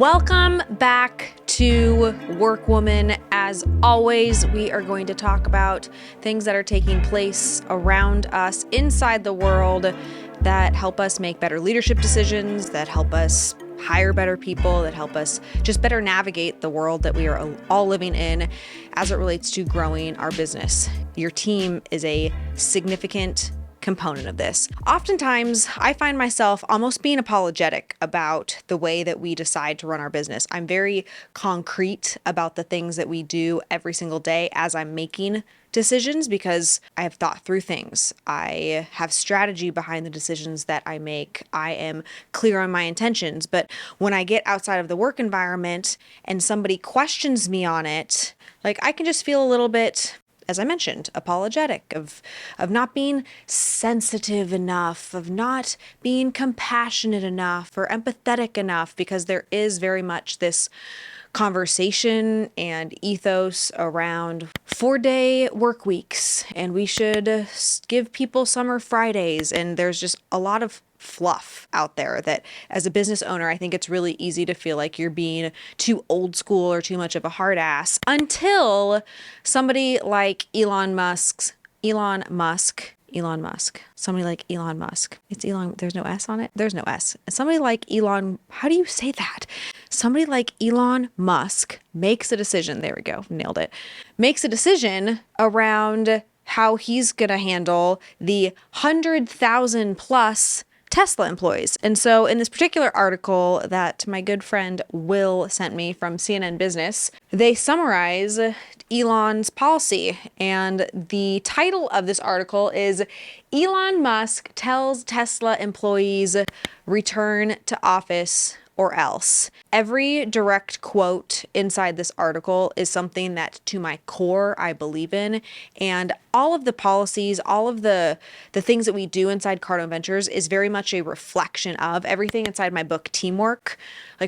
Welcome back to WorkWoman. As always, we are going to talk about things that are taking place around us inside the world that help us make better leadership decisions, that help us hire better people, that help us just better navigate the world that we are all living in as it relates to growing our business. Your team is a significant component of this. Oftentimes, I find myself almost being apologetic about the way that we decide to run our business. I'm very concrete about the things that we do every single day as I'm making decisions because I have thought through things. I have strategy behind the decisions that I make. I am clear on my intentions. But when I get outside of the work environment and somebody questions me on it, I can just feel a little bit, as I mentioned, apologetic of not being sensitive enough, of not being compassionate enough or empathetic enough, because there is very much this conversation and ethos around 4-day work weeks, and we should give people summer Fridays. And there's just a lot of fluff out there that as a business owner, I think it's really easy to feel like you're being too old school or too much of a hard ass until somebody like Elon Musk, somebody like Elon Musk. It's Elon. There's no S on it. There's no S. Somebody like Elon. How do you say that? Somebody like Elon Musk makes a decision. There we go. Nailed it. Makes a decision around how he's going to handle the 100,000 plus Tesla employees. And so in this particular article that my good friend Will sent me from CNN Business, they summarize Elon's policy. And the title of this article is Elon Musk tells Tesla employees return to office or else. Every direct quote inside this article is something that to my core I believe in, and all of the policies, all of the things that we do inside Cardone Ventures is very much a reflection of everything inside my book Teamwork,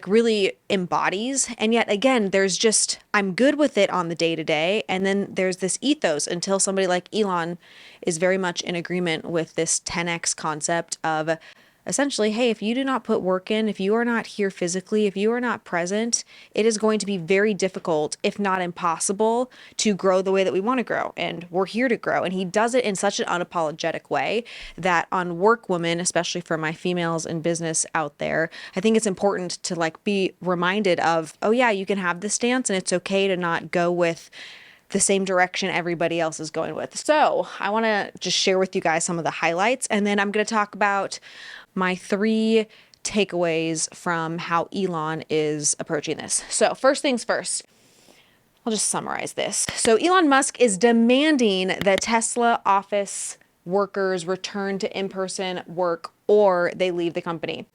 really embodies. And yet again, there's just, I'm good with it on the day to day, and then there's this ethos until somebody like Elon is very much in agreement with this 10x concept of essentially, hey, if you do not put work in, if you are not here physically, if you are not present, it is going to be very difficult, if not impossible, to grow the way that we want to grow. And we're here to grow. And he does it in such an unapologetic way that on WorkWoman, especially for my females in business out there, I think it's important to be reminded of, oh yeah, you can have this stance and it's okay to not go with the same direction everybody else is going with. So I want to just share with you guys some of the highlights, and then I'm going to talk about my 3 takeaways from how Elon is approaching this. So first things first, I'll just summarize this. So Elon Musk is demanding that Tesla office workers return to in-person work or they leave the company.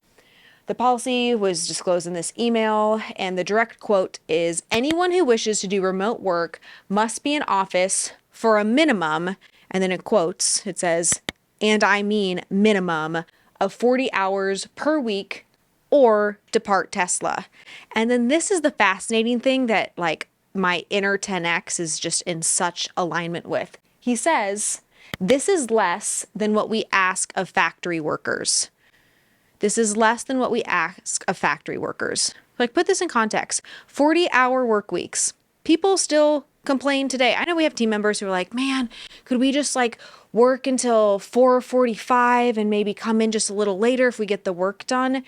The policy was disclosed in this email, and the direct quote is, anyone who wishes to do remote work must be in office for a minimum, and then in quotes, it says, and I mean minimum, of 40 hours per week or depart Tesla. And then this is the fascinating thing that my inner 10X is just in such alignment with. He says, this is less than what we ask of factory workers. This is less than what we ask of factory workers. Put this in context. 40-hour work weeks. People still complain today. I know we have team members who are like, man, could we just work until 4:45 and maybe come in just a little later if we get the work done?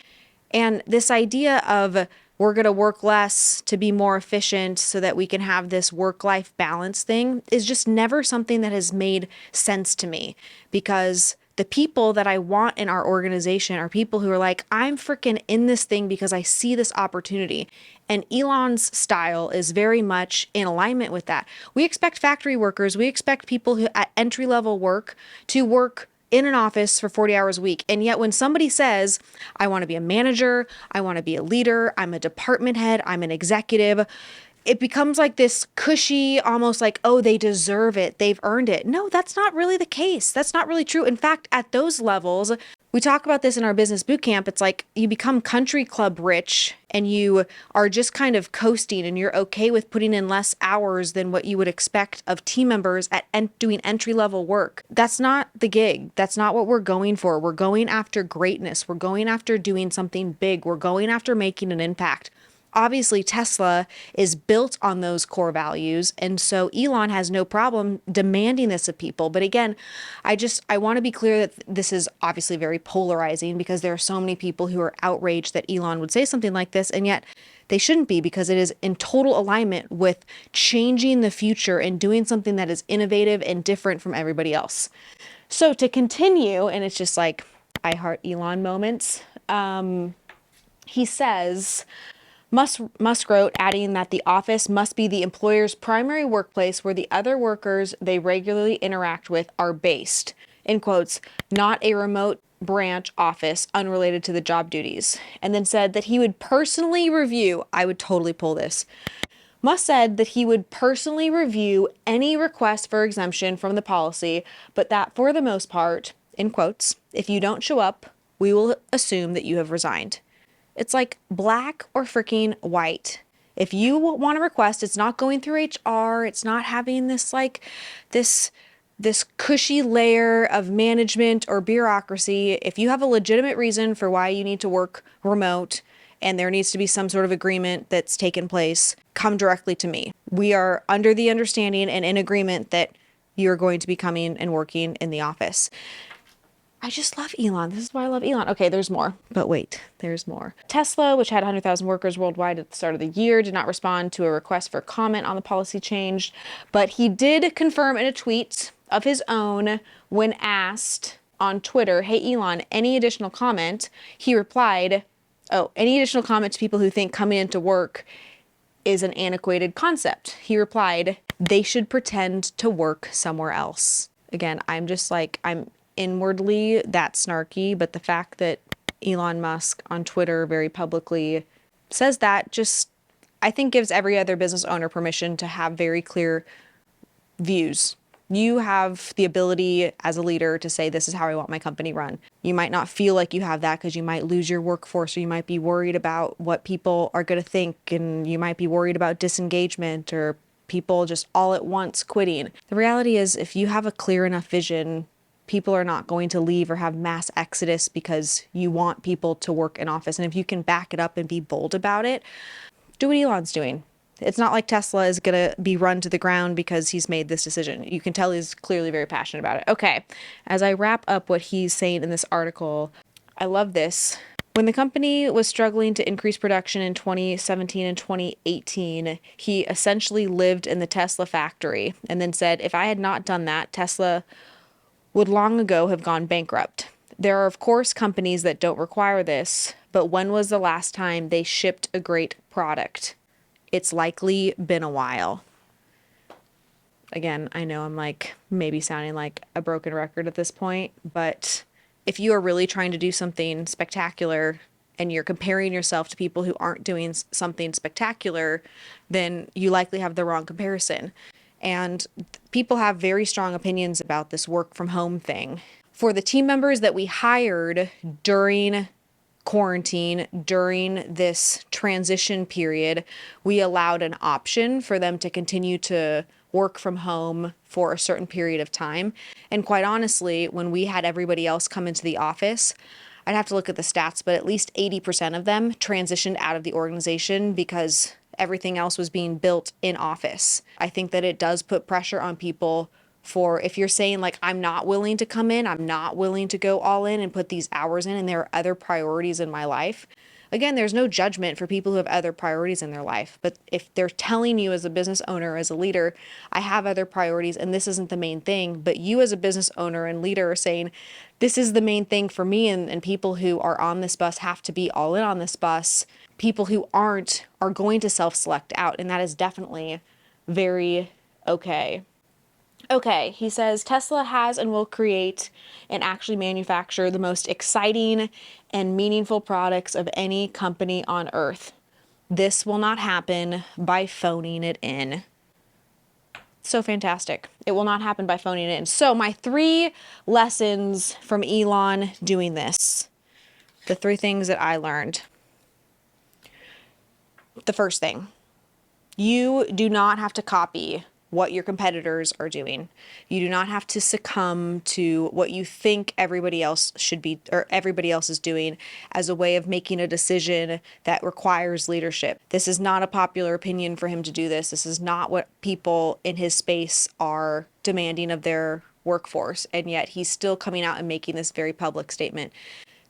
And this idea of we're going to work less to be more efficient so that we can have this work-life balance thing is just never something that has made sense to me, because the people that I want in our organization are people who are like, I'm freaking in this thing because I see this opportunity. And Elon's style is very much in alignment with that. We expect factory workers, we expect people who at entry-level work to work in an office for 40 hours a week. And yet when somebody says, I want to be a manager, I want to be a leader, I'm a department head, I'm an executive, it becomes this cushy, almost oh, they deserve it, they've earned it. No, that's not really the case. That's not really true. In fact, at those levels, we talk about this in our business boot camp. It's you become country club rich and you are just kind of coasting and you're okay with putting in less hours than what you would expect of team members at doing entry level work. That's not the gig. That's not what we're going for. We're going after greatness. We're going after doing something big. We're going after making an impact. Obviously, Tesla is built on those core values. And so Elon has no problem demanding this of people. But again, I want to be clear that this is obviously very polarizing because there are so many people who are outraged that Elon would say something like this. And yet they shouldn't be, because it is in total alignment with changing the future and doing something that is innovative and different from everybody else. So to continue, and it's just like I heart Elon moments. He says, Musk wrote, adding that the office must be the employer's primary workplace where the other workers they regularly interact with are based, in quotes, not a remote branch office unrelated to the job duties. And then said that he would personally review, I would totally pull this. Musk said that he would personally review any request for exemption from the policy, but that for the most part, in quotes, if you don't show up, we will assume that you have resigned. It's like black or freaking white. If you want a request, it's not going through HR. It's not having this this cushy layer of management or bureaucracy. If you have a legitimate reason for why you need to work remote and there needs to be some sort of agreement that's taken place, come directly to me. We are under the understanding and in agreement that you're going to be coming and working in the office. I just love Elon. This is why I love Elon. Okay, there's more. But wait, there's more. Tesla, which had 100,000 workers worldwide at the start of the year, did not respond to a request for comment on the policy change. But he did confirm in a tweet of his own when asked on Twitter, hey, Elon, any additional comment? He replied, any additional comment to people who think coming into work is an antiquated concept? He replied, they should pretend to work somewhere else. Again, I'm inwardly that snarky, but the fact that Elon Musk on Twitter very publicly says that just, I think, gives every other business owner permission to have very clear views. You have the ability as a leader to say, this is how I want my company run. You might not feel like you have that because you might lose your workforce, or you might be worried about what people are going to think, and you might be worried about disengagement or people just all at once quitting. The reality is, if you have a clear enough vision, people are not going to leave or have mass exodus because you want people to work in office. And if you can back it up and be bold about it, do what Elon's doing. It's not like Tesla is going to be run to the ground because he's made this decision. You can tell he's clearly very passionate about it. Okay, as I wrap up what he's saying in this article, I love this. When the company was struggling to increase production in 2017 and 2018, he essentially lived in the Tesla factory and then said, if I had not done that, Tesla would long ago have gone bankrupt. There are, of course, companies that don't require this, but when was the last time they shipped a great product? It's likely been a while. Again, I know I'm maybe sounding like a broken record at this point, but if you are really trying to do something spectacular and you're comparing yourself to people who aren't doing something spectacular, then you likely have the wrong comparison. And people have very strong opinions about this work from home thing. For the team members that we hired during quarantine, during this transition period, we allowed an option for them to continue to work from home for a certain period of time. And quite honestly, when we had everybody else come into the office, I'd have to look at the stats, but at least 80% of them transitioned out of the organization because everything else was being built in office. I think that it does put pressure on people for, if you're saying I'm not willing to come in, I'm not willing to go all in and put these hours in, and there are other priorities in my life. Again, there's no judgment for people who have other priorities in their life. But if they're telling you as a business owner, as a leader, I have other priorities and this isn't the main thing, but you as a business owner and leader are saying, this is the main thing for me, and people who are on this bus have to be all in on this bus. People who aren't are going to self-select out, and that is definitely very okay. Okay, he says Tesla has and will create and actually manufacture the most exciting and meaningful products of any company on earth. This will not happen by phoning it in. So fantastic. It will not happen by phoning it in. So my 3 lessons from Elon doing this. The 3 things that I learned. The first thing, you do not have to copy what your competitors are doing. You do not have to succumb to what you think everybody else should be or everybody else is doing as a way of making a decision that requires leadership. This is not a popular opinion for him to do this. This is not what people in his space are demanding of their workforce. And yet he's still coming out and making this very public statement.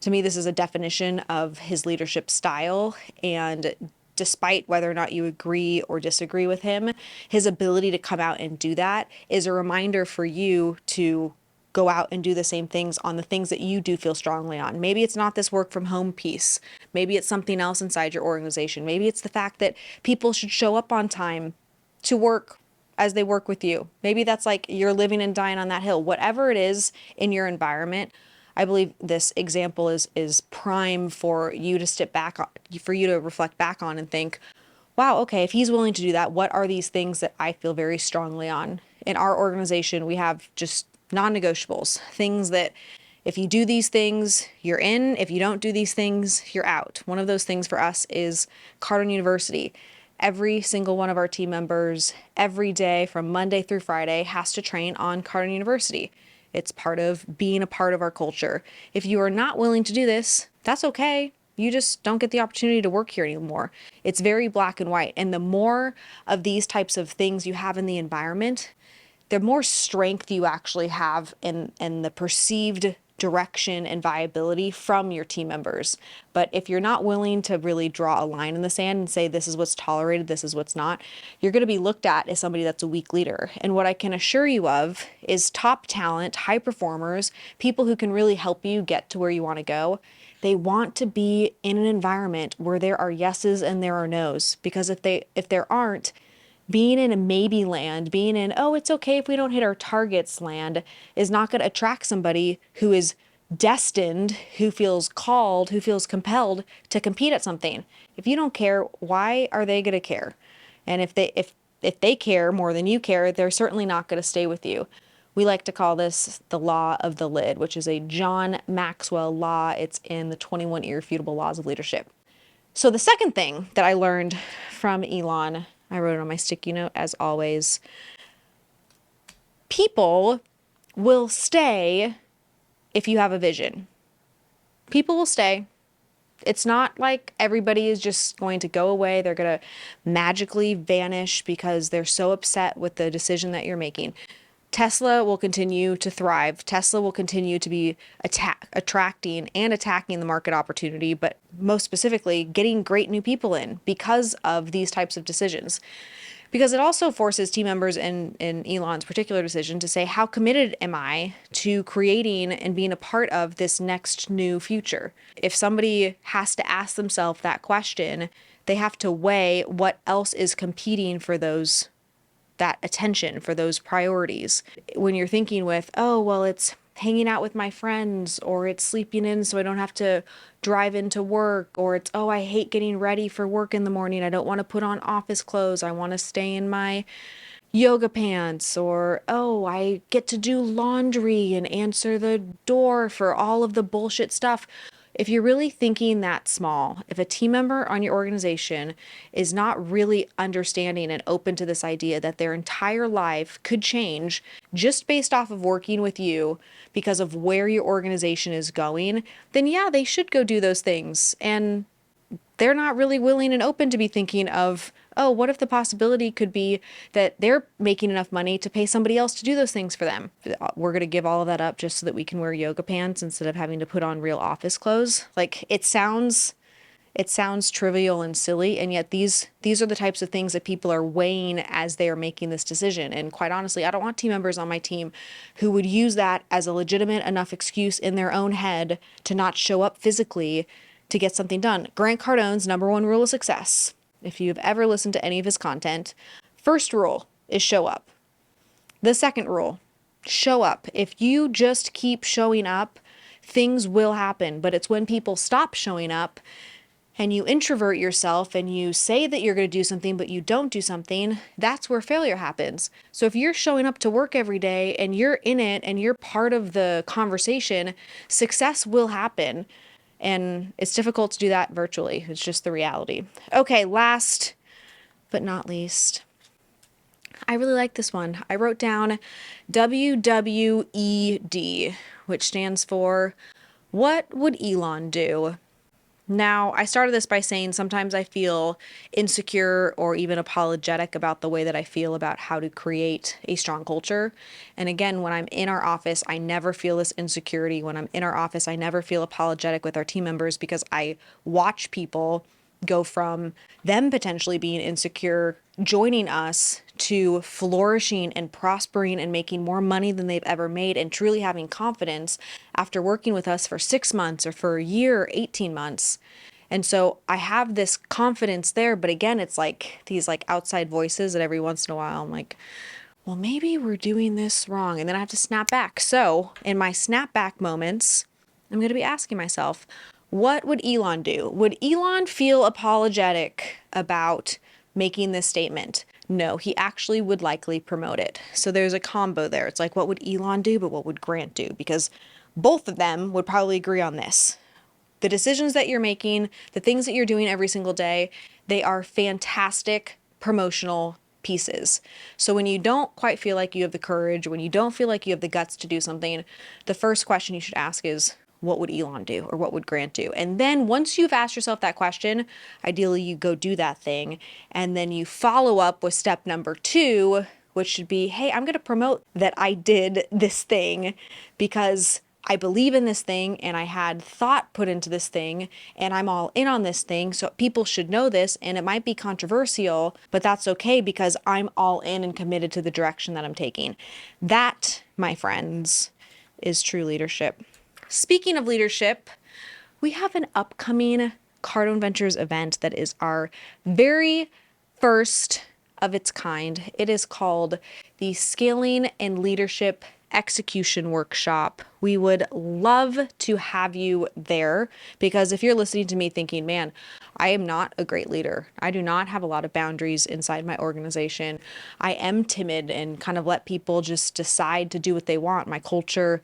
To me, this is a definition of his leadership style, and despite whether or not you agree or disagree with him, his ability to come out and do that is a reminder for you to go out and do the same things on the things that you do feel strongly on. Maybe it's not this work from home piece. Maybe it's something else inside your organization. Maybe it's the fact that people should show up on time to work as they work with you. Maybe that's like you're living and dying on that hill. Whatever it is in your environment, I believe this example is prime for you to step back on, for you to reflect back on and think, wow, okay, if he's willing to do that, what are these things that I feel very strongly on? In our organization, we have just non-negotiables, things that if you do these things, you're in. If you don't do these things, you're out. One of those things for us is Cardone University. Every single one of our team members, every day from Monday through Friday, has to train on Cardone University. It's part of being a part of our culture. If you are not willing to do this, that's okay. You just don't get the opportunity to work here anymore. It's very black and white. And the more of these types of things you have in the environment, the more strength you actually have in the perceived direction and viability from your team members. But if you're not willing to really draw a line in the sand and say, this is what's tolerated, this is what's not, you're going to be looked at as somebody that's a weak leader. And what I can assure you of is top talent, high performers, people who can really help you get to where you want to go. They want to be in an environment where there are yeses and there are nos, because if there aren't, being in a maybe land, being in, oh, it's okay if we don't hit our targets land, is not going to attract somebody who is destined, who feels called, who feels compelled to compete at something. If you don't care, why are they going to care? And if they care more than you care, they're certainly not going to stay with you. We like to call this the law of the lid, which is a John Maxwell law. It's in the 21 Irrefutable Laws of Leadership. So the second thing that I learned from Elon, I wrote it on my sticky note as always, people will stay if you have a vision. People will stay. It's not like everybody is just going to go away. They're going to magically vanish because they're so upset with the decision that you're making. Tesla will continue to thrive. Tesla will continue to be attracting and attacking the market opportunity, but most specifically, getting great new people in because of these types of decisions. Because it also forces team members in Elon's particular decision to say, how committed am I to creating and being a part of this next new future? If somebody has to ask themselves that question, they have to weigh what else is competing for that attention, for those priorities. When you're thinking with, oh, well, it's hanging out with my friends, or it's sleeping in so I don't have to drive into work, or it's, oh, I hate getting ready for work in the morning. I don't want to put on office clothes. I want to stay in my yoga pants, or, oh, I get to do laundry and answer the door for all of the bullshit stuff. If you're really thinking that small, if a team member on your organization is not really understanding and open to this idea that their entire life could change just based off of working with you because of where your organization is going, then yeah, they should go do those things. And they're not really willing and open to be thinking of, oh, what if the possibility could be that they're making enough money to pay somebody else to do those things for them? We're going to give all of that up just so that we can wear yoga pants instead of having to put on real office clothes. Like, it sounds trivial and silly, and yet these are the types of things that people are weighing as they are making this decision. And quite honestly, I don't want team members on my team who would use that as a legitimate enough excuse in their own head to not show up physically to get something done. Grant Cardone's number one rule of success, if you've ever listened to any of his content, first rule is show up. The second rule, show up. If you just keep showing up, things will happen. But it's when people stop showing up and you introvert yourself and you say that you're going to do something, but you don't do something, that's where failure happens. So if you're showing up to work every day and you're in it and you're part of the conversation, success will happen. And it's difficult to do that virtually. It's just the reality. Okay, last but not least, I really like this one. I wrote down WWED, which stands for What Would Elon Do? Now, I started this by saying sometimes I feel insecure or even apologetic about the way that I feel about how to create a strong culture. And again, when I'm in our office, I never feel this insecurity. When I'm in our office, I never feel apologetic with our team members because I watch people go from them potentially being insecure, joining us, to flourishing and prospering and making more money than they've ever made and truly having confidence after working with us for 6 months or for a year or 18 months. And so I have this confidence there, but again, it's like these like outside voices that every once in a while I'm like, well, maybe we're doing this wrong. And then I have to snap back. So in my snap back moments, I'm going to be asking myself, what would Elon do? Would Elon feel apologetic about making this statement? No, he actually would likely promote it. So there's a combo there. It's like, what would Elon do, but what would Grant do? Because both of them would probably agree on this. The decisions that you're making, the things that you're doing every single day, they are fantastic promotional pieces. So when you don't quite feel like you have the courage, when you don't feel like you have the guts to do something, the first question you should ask is, what would Elon do or what would Grant do? And then once you've asked yourself that question, ideally you go do that thing. And then you follow up with step number 2, which should be, hey, I'm going to promote that I did this thing because I believe in this thing and I had thought put into this thing and I'm all in on this thing. So people should know this, and it might be controversial, but that's okay because I'm all in and committed to the direction that I'm taking. That, my friends, is true leadership. Speaking of leadership, we have an upcoming Cardone Ventures event that is our very first of its kind. It is called the Scaling and Leadership Execution Workshop. We would love to have you there because if you're listening to me thinking, man, I am not a great leader. I do not have a lot of boundaries inside my organization. I am timid and kind of let people just decide to do what they want. My culture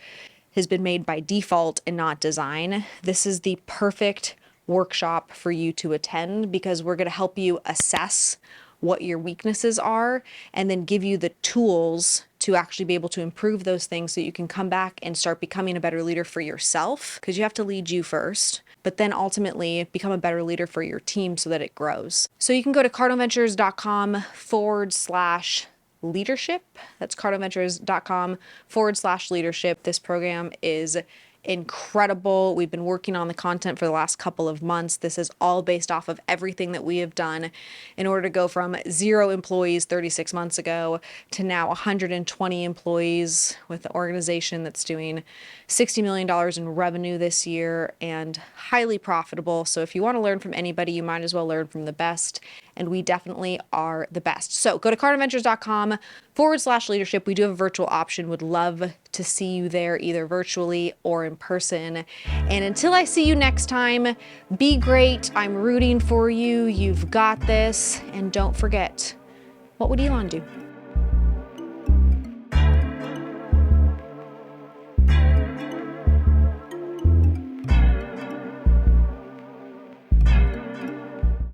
has been made by default and not design. This is the perfect workshop for you to attend because we're going to help you assess what your weaknesses are and then give you the tools to actually be able to improve those things so you can come back and start becoming a better leader for yourself, because you have to lead you first, but then ultimately become a better leader for your team so that it grows. So you can go to cardoneventures.com/leadership. That's cardoneventures.com/leadership. This program is incredible. We've been working on the content for the last couple of months. This is all based off of everything that we have done in order to go from 0 employees 36 months ago to now 120 employees with an organization that's doing $60 million in revenue this year and highly profitable. So if you want to learn from anybody, you might as well learn from the best. And we definitely are the best. So go to cardoneventures.com/leadership. We do have a virtual option. Would love to see you there either virtually or in person. And until I see you next time, be great. I'm rooting for you. You've got this. And don't forget, what would Elon do?